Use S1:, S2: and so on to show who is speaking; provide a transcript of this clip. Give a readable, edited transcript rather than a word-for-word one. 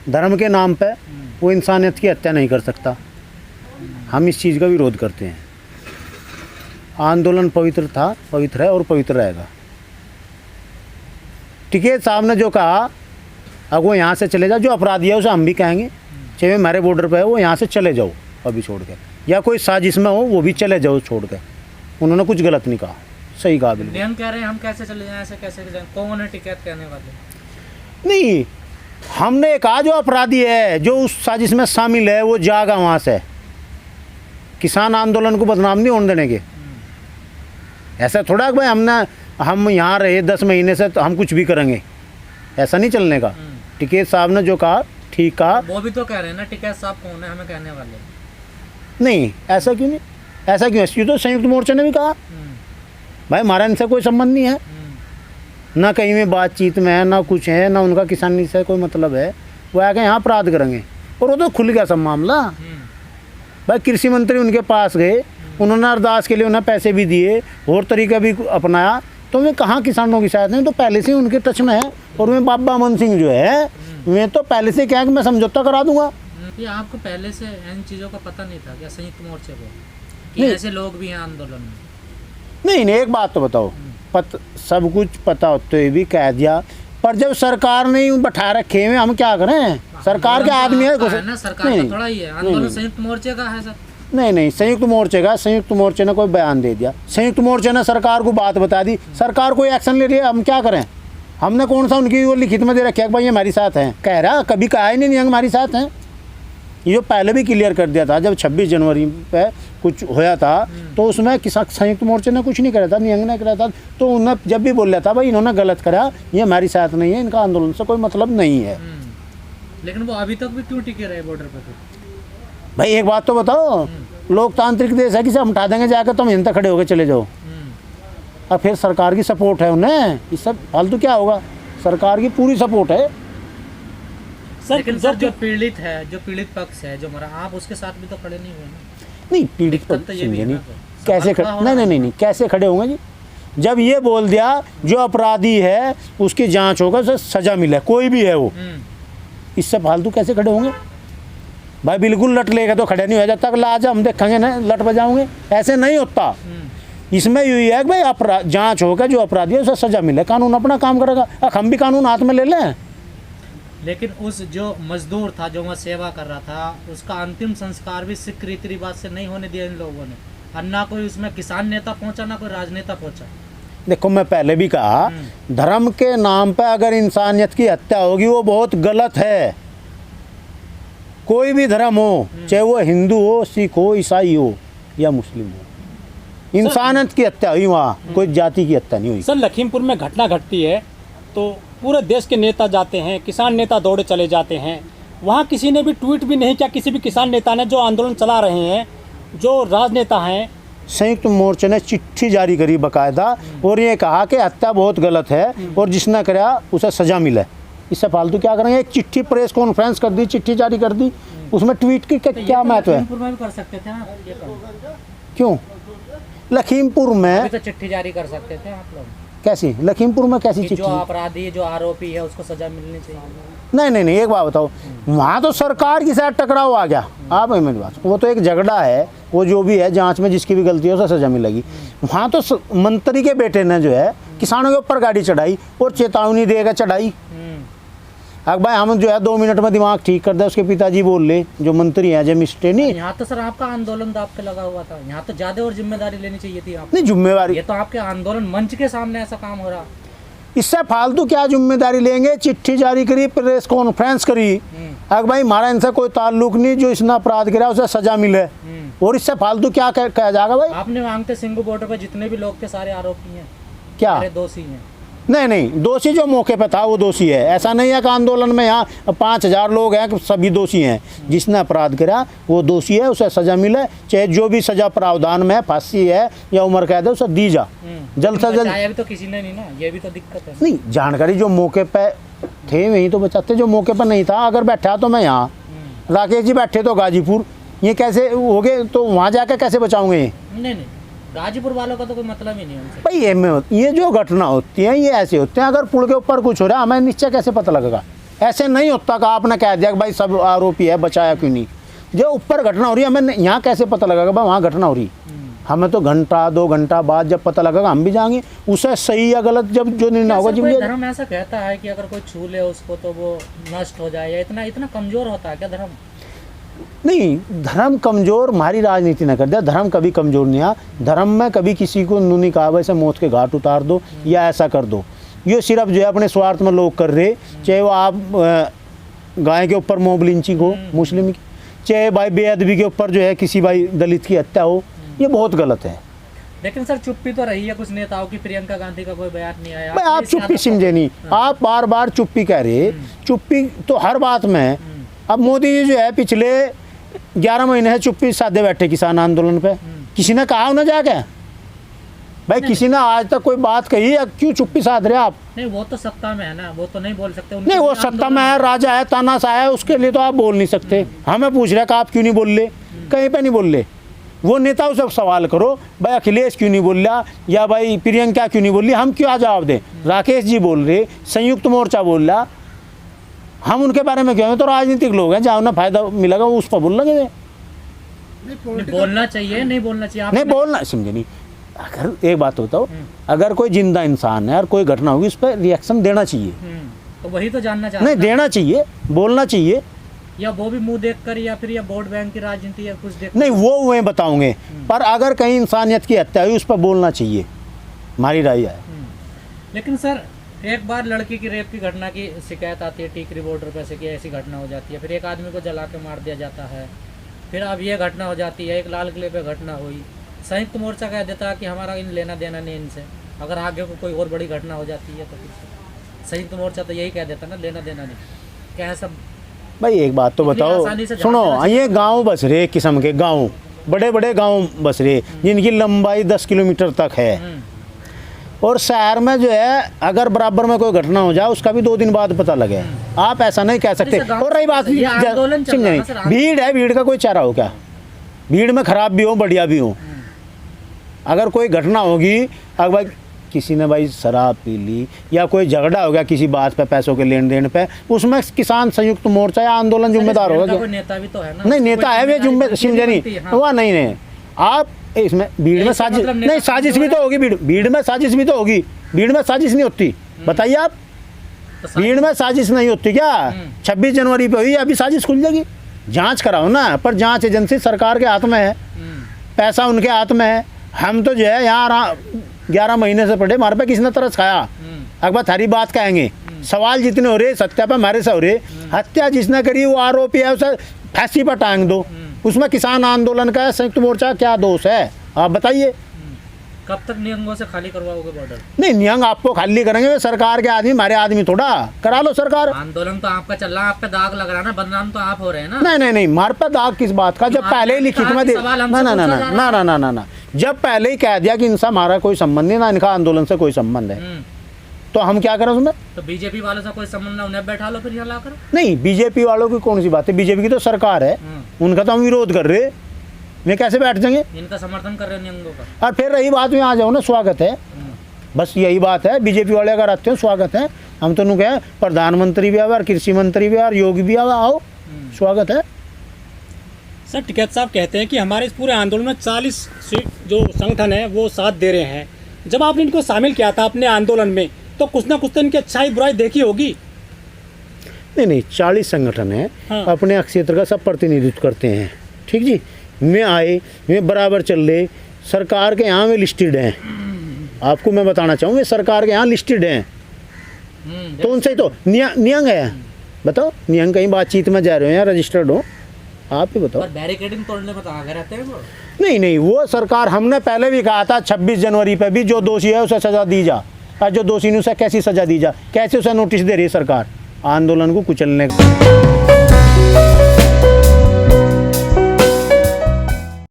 S1: धर्म के नाम पे वो इंसानियत की हत्या नहीं कर सकता। हम इस चीज़ का विरोध करते हैं। आंदोलन पवित्र था, पवित्र है और पवित्र रहेगा। टिकैत साहब ने जो कहा, अब वो यहाँ से चले जाओ, जो अपराधी है उसे हम भी कहेंगे, चाहे हमारे बॉर्डर पे है वो यहाँ से चले जाओ अभी छोड़ के, या कोई साजिश में हो वो भी चले जाओ छोड़ के। उन्होंने कुछ गलत नहीं कहा, सही कहा बिल्कुल।
S2: हम कह रहे हैं हम कैसे चले जाएं, ऐसे कैसे जाएं? कौन है टिकैत कहने वाले?
S1: नहीं, हमने कहा जो अपराधी है, जो उस साजिश में शामिल है, वो जाएगा वहाँ से। किसान आंदोलन को बदनाम नहीं होने देने के। ऐसा थोड़ा कि भाई हम यहाँ रहे 10 महीने से तो हम कुछ भी करेंगे, ऐसा नहीं चलने का। टिकैत साहब ने जो कहा ठीक कहा।
S2: वो भी तो कह रहे हैं ना टिकैत साहब कौन है हमें कहने वाले?
S1: नहीं, ऐसा क्यों नहीं, ऐसा क्यों? ये तो संयुक्त मोर्चे ने भी कहा भाई हमारा इनसे कोई संबंध नहीं है, ना कहीं में बातचीत में है, ना कुछ है, ना उनका किसानी से कोई मतलब है। वो आके यहाँ अपराध करेंगे, और वो तो खुल गया सब मामला। भाई कृषि मंत्री उनके पास गए, उन्होंने अरदास के लिए उन्हें पैसे भी दिए और तरीका भी अपनाया, तो वे कहाँ किसानों की शायद नहीं, तो पहले से उनके टच में है। और मैं बाबा अमन सिंह जो है, मैं तो पहले से क्या कि मैं समझौता करा दूंगा।
S2: ये आपको पहले से इन चीज़ों का पता नहीं था क्या संयुक्त मोर्चे को, कि ऐसे लोग भी हैं आंदोलन में?
S1: नहीं, एक बात तो बताओ, सब कुछ पता होते हुए भी कह दिया, पर जब सरकार ने बैठा रखे हैं, हम क्या करें? सरकार के आदमी है
S2: ना, सरकार का थोड़ा ही है आंदोलन, संयुक्त मोर्चे का है सर।
S1: नहीं, संयुक्त मोर्चे का, संयुक्त मोर्चे ने कोई बयान दे दिया, संयुक्त मोर्चे ने सरकार को बात बता दी, सरकार कोई एक्शन ले रही है, हम क्या करें? हमने कौन सा उनकी वो लिखित में दे रखा है भाई ये हमारे साथ हैं? कह रहा कभी कहा ही नहीं हमारे साथ हैं। ये पहले भी क्लियर कर दिया था, जब 26 जनवरी पे कुछ होया था तो उसमें किसान संयुक्त मोर्चे ने कुछ नहीं करा था, नियंग ने करा था। तो उन्हें जब भी बोल रहा था भाई इन्होंने गलत करा, ये हमारे साथ नहीं है, इनका आंदोलन से कोई मतलब नहीं है।
S2: लेकिन वो अभी तक भी क्यों टिके रहे बॉर्डर पर?
S1: भाई एक बात तो बताओ, लोकतांत्रिक देश है, किसे हम उठा देंगे जाकर, तुम यहीं तक खड़े होकर चले जाओ। और फिर सरकार की सपोर्ट है उन्हें, इस सब फालतू क्या होगा? सरकार की पूरी सपोर्ट है।
S2: लेकिन सर जो पीड़ित है, जो पीड़ित पक्ष है, जो मरा, आप उसके साथ भी तो खड़े नहीं हुए ना?
S1: नहीं, पीड़ित पक्ष नहीं, कैसे खड़े? नहीं, कैसे खड़े होंगे जी? जब ये बोल दिया जो अपराधी है उसकी जांच होगा, उसे सजा मिले, कोई भी है वो, इससे फालतू कैसे खड़े होंगे? भाई बिल्कुल लट लेगा तो खड़े नहीं हो, जब तक लाज हम देखेंगे ना लट बजाओगे, ऐसे नहीं होता। इसमें यही है कि भाई जांच होगा, जो अपराधी है उसे सजा मिले, कानून अपना काम करेगा। हम भी कानून हाथ में ले लें।
S2: लेकिन उस जो मजदूर था जो वहाँ सेवा कर रहा था, उसका अंतिम संस्कार भी सिख रीति रिवाज से नहीं होने दिया इन लोगों ने, और ना कोई उसमें किसान नेता पहुंचा, ना कोई राजनेता पहुंचा। देखो
S1: मैं पहले भी कहा, धर्म के नाम पर अगर इंसानियत की हत्या होगी वो बहुत गलत है। कोई भी धर्म हो, चाहे वो हिंदू हो, सिख हो, ईसाई हो या मुस्लिम हो, इंसानियत की हत्या हुई, वहाँ कोई जाति की हत्या नहीं हुई।
S3: सर लखीमपुर में घटना घटती है तो पूरे देश के नेता जाते हैं, किसान नेता दौड़े चले जाते हैं, वहाँ किसी ने भी ट्वीट भी नहीं किया, किसी भी किसान नेता ने, जो आंदोलन चला रहे हैं, जो राजनेता हैं।
S1: संयुक्त मोर्चे ने चिट्ठी जारी करी बाकायदा, और ये कहा कि हत्या बहुत गलत है और जिसने करा उसे सजा मिले। इससे फालतू क्या करेंगे? एक चिट्ठी, प्रेस कॉन्फ्रेंस कर दी, चिट्ठी जारी कर दी, उसमें ट्वीट की क्या महत्व है?
S2: लखीमपुर में भी कर सकते थे आप, ये
S1: क्यों लखीमपुर में
S2: तो चिट्ठी जारी कर सकते थे आप लोग?
S1: कैसी लखीमपुर में कैसी चिट्ठी?
S2: जो अपराधी, जो आरोपी है उसको सजा मिलनी चाहिए।
S1: नहीं, एक बात बताओ, वहाँ तो सरकार की साथ टकराव आ गया। आप मेरी बात, वो तो एक झगड़ा है, वो जो भी है जांच में जिसकी भी गलती है उसे सजा मिलेगी। वहाँ तो मंत्री के बेटे ने जो है किसानों के ऊपर गाड़ी चढ़ाई और चेतावनी देकर चढ़ाई। अब भाई हम जो है 2 मिनट में दिमाग ठीक कर दे, उसके पिताजी बोल ले, जो मंत्री है, जब मिस्टर नहीं।
S2: यहाँ तो सर आपका आंदोलन दांव पे लगा हुआ था, यहाँ तो ज्यादा और जिम्मेदारी लेनी चाहिए थी आप।
S1: नहीं, जिम्मेवारी
S2: ये तो आपके आंदोलन मंच के सामने ऐसा काम हो रहा।
S1: इससे फालतू क्या जिम्मेदारी लेंगे? चिट्ठी जारी करी, प्रेस कॉन्फ्रेंस करी, अब भाई हमारा इनसे कोई ताल्लुक नहीं, जो इसने अपराध किया उसे सजा मिले, और इससे फालतू क्या कहा जाएगा? भाई
S2: आपने मांगते सिंगू बॉर्डर पे जितने भी लोग थे सारे आरोपी हैं,
S1: क्या
S2: दोषी हैं?
S1: नहीं, दोषी जो मौके पे था वो दोषी है। ऐसा नहीं है कि आंदोलन में यहाँ 5000 लोग हैं कि सभी दोषी हैं। जिसने अपराध करा वो दोषी है, उसे सजा मिले, चाहे जो भी सजा प्रावधान में, फांसी है या उम्र कैद है, उसे दी जा जल्द से जल्द।
S2: अभी तो किसी ने नहीं ना, ये भी तो दिक्कत है।
S1: नहीं, जानकारी जो मौके पे थे वही तो बचाते, जो मौके पर नहीं था। अगर बैठा तो मैं यहाँ, राकेश जी बैठे तो गाजीपुर, ये कैसे हो गए? तो वहाँ जाकर कैसे बचाऊंगे?
S2: नहीं, गाजीपुर वालों का तो कोई मतलब ही नहीं उनसे।
S1: भाई ये जो घटना होती है ये ऐसे होते हैं। अगर पुल के ऊपर कुछ हो रहा है, हमें नीचे कैसे पता लगेगा? ऐसे नहीं होता कि आपने कह दिया कि भाई सब आरोपी है, बचाया क्यों नहीं। जो ऊपर घटना हो रही है, हमें यहाँ कैसे पता लगेगा भाई वहाँ घटना हो रही, हमें तो घंटा 2 घंटा बाद जब पता लगेगा हम भी जाएंगे, उसे सही या गलत जब जो निर्णय होगा
S2: कोई
S1: जब।
S2: धर्म ऐसा कहता है कि अगर कोई छू ले उसको तो वो नष्ट हो जाए, या इतना इतना कमजोर होता है क्या धर्म?
S1: नहीं, धर्म कमज़ोर हमारी राजनीति न कर दिया, धर्म कभी कमज़ोर नहीं आ। धर्म में कभी किसी को नहीं कहा वैसे मौत के घाट उतार दो या ऐसा कर दो। ये सिर्फ जो है अपने स्वार्थ में लोग कर रहे, चाहे वो आप गाय के ऊपर मोब लिंचिंग हो मुस्लिम की, चाहे भाई बेअदबी के ऊपर जो है किसी भाई दलित की हत्या हो, ये बहुत गलत है।
S2: लेकिन सर चुप्पी तो रही है कुछ नेताओं की, प्रियंका गांधी का कोई बयान नहीं आया।
S1: भाई आप चुप्पी समझे नहीं, आप बार बार चुप्पी कह रहे, चुप्पी तो हर बात में। अब मोदी जी जो है पिछले 11 महीने से चुप्पी साधे बैठे किसान आंदोलन पे, किसी ने कहा ना जाके भाई, किसी ने आज तक कोई बात कही है? क्यों चुप्पी साध रहे आप?
S2: नहीं, वो तो सत्ता में है ना, वो तो नहीं बोल सकते।
S1: नहीं, वो सत्ता में है, राजा है, तानाशाह है, उसके लिए तो आप बोल नहीं सकते। हमें पूछ रहे कि आप क्यों नहीं बोल रहे, कहीं पे नहीं बोल रहे। वो नेताओं से सवाल करो भाई अखिलेश क्यों नहीं बोल रहा, या भाई प्रियंका क्यों नहीं बोल रही, हम क्यों जवाब दें? राकेश जी बोल रहे, संयुक्त मोर्चा बोल रहा, हम उनके बारे में क्यों? तो राजनीतिक लोग हैं, जहाँ उन्हें फायदा मिलेगा वो उस पर बोल लगे।
S2: बोलना चाहिए, नहीं बोलना चाहिए,
S1: नहीं बोलना, समझे नहीं। अगर एक बात बताओ, अगर कोई जिंदा इंसान है और कोई घटना होगी उस पर रिएक्शन देना चाहिए,
S2: तो वही तो जानना चाहता
S1: नहीं देना चाहिए, बोलना चाहिए।
S2: या वो भी मुंह देखकर, या फिर या वोट बैंक की राजनीति या कुछ देख,
S1: नहीं वो मैं बताऊंगे, पर अगर कहीं इंसानियत की हत्या हुई उस पर बोलना चाहिए, हमारी राय है।
S2: लेकिन सर एक बार लड़की की रेप की घटना की शिकायत आती है टीकरी बॉर्डर पर से कि ऐसी घटना हो जाती है, फिर एक आदमी को जला के मार दिया जाता है, फिर अब ये घटना हो जाती है, एक लाल किले पे घटना हुई। संयुक्त मोर्चा कह देता है कि हमारा इन लेना देना नहीं इनसे, अगर आगे को कोई और बड़ी घटना हो जाती है तो फिर संयुक्त मोर्चा तो यही कह देता ना, लेना देना नहीं। क्या सब
S1: भाई एक बात तो बताओ, सुनो, ये गांव बस रहे किस्म के गांव, बड़े बड़े गांव बस रहे जिनकी लंबाई 10 किलोमीटर तक है, और शहर में जो है अगर बराबर में कोई घटना हो जाए उसका भी 2 दिन बाद पता लगे। आप ऐसा नहीं कह सकते। और रही बात, भीड़ है, भीड़ का कोई चारा हो क्या? भीड़ में खराब भी हो बढ़िया भी हो, अगर कोई घटना होगी, अगर भाई किसी ने भाई शराब पी ली या कोई झगड़ा हो गया किसी बात पे, पैसों के लेन देन पे, उसमें किसान संयुक्त मोर्चा या आंदोलन जिम्मेदार होगा क्या?
S2: नेता भी तो है ना।
S1: नहीं, नेता है वे जिम्मेदार, समझे नहीं वह नहीं। आप इसमें भीड़ में साजिश नहीं, साजिश भी तो होगी, भीड़ में साजिश भी तो होगी, भीड़ में साजिश नहीं होती, बताइए आप? भीड़ में साजिश नहीं होती क्या? 26 जनवरी पे हुई, अभी साजिश खुल जाएगी? जांच कराओ ना, पर जांच एजेंसी सरकार के हाथ में है, पैसा उनके हाथ में है। हम तो जो है यहाँ 11 महीने से पड़े, हमारे पे किसने तरस खाया? अकबर थारी बात कहेंगे, सवाल जितने हो रहे सत्या पे हमारे से हो रहे, हत्या जिसने करी वो आरोपी है, उसे फांसी पर टांग दो, उसमें किसान आंदोलन का संयुक्त मोर्चा क्या दोष है? आप बताइए।
S2: कब तक नियंगों से खाली करवाओगे बॉर्डर?
S1: नहीं, नियंग आपको खाली करेंगे, सरकार के आदमी, हमारे आदमी थोड़ा, करा लो सरकार।
S2: आंदोलन तो आपका चल रहा है, आप पे दाग लग रहा है ना, बदनाम तो आप हो रहे हैं ना।
S1: नहीं, हमारे पे दाग किस बात का? जब पहले ही लिखित में ना, जब पहले ही कह दिया कि इनसे हमारा कोई संबंध नहीं, ना इनका आंदोलन से कोई संबंध है, तो हम क्या करें उसमें?
S2: तो बीजेपी वालों से कोई संबंध ना, उन्हें बैठा लो फिर यहाँ लाकर।
S1: नहीं, बीजेपी वालों की कौन सी बात है? बीजेपी की तो सरकार है, उनका तो हम विरोध कर रहे, वे कैसे बैठ जाएंगे?
S2: इनका समर्थन कर रहे हैं नियंगों का।
S1: और फिर रही बात में आ जाओ ना, स्वागत है, बस यही बात है। बीजेपी वाले अगर आते हो स्वागत है, हम तो कहें प्रधानमंत्री भी आवे, कृषि मंत्री भी और योगी भी आवे, आओ स्वागत है।
S3: सर टिकैत साहब कहते हैं कि हमारे इस पूरे आंदोलन में 40 जो संगठन है वो साथ दे रहे हैं। जब आपने इनको शामिल किया था अपने आंदोलन में, तो कुछ ना कुछ तो इनकी अच्छाई बुराई देखी होगी।
S1: नहीं, 40 संगठन है,
S3: हाँ।
S1: अपने क्षेत्र का सब प्रतिनिधित्व करते हैं, ठीक जी। मैं आए, मैं बराबर चल रहे, सरकार के यहाँ में लिस्टेड हैं, आपको मैं बताना चाहूँगा सरकार के यहाँ लिस्टेड हैं, तो उनसे तो नियंग है। बताओ, नियंग कहीं बातचीत में जा रहे हो या रजिस्टर्ड हो? आप ही बताओ।
S2: बैरिकेडिंग तोड़ने में तो आगे रहते हैं वो।
S1: नहीं, वो सरकार, हमने पहले भी कहा था 26 जनवरी पे भी जो दोषी है उसे सजा दी जा, और जो दोषी नहीं उसे कैसी सजा दी जा, कैसे उसे नोटिस दे रही है सरकार आंदोलन को कुचलने का।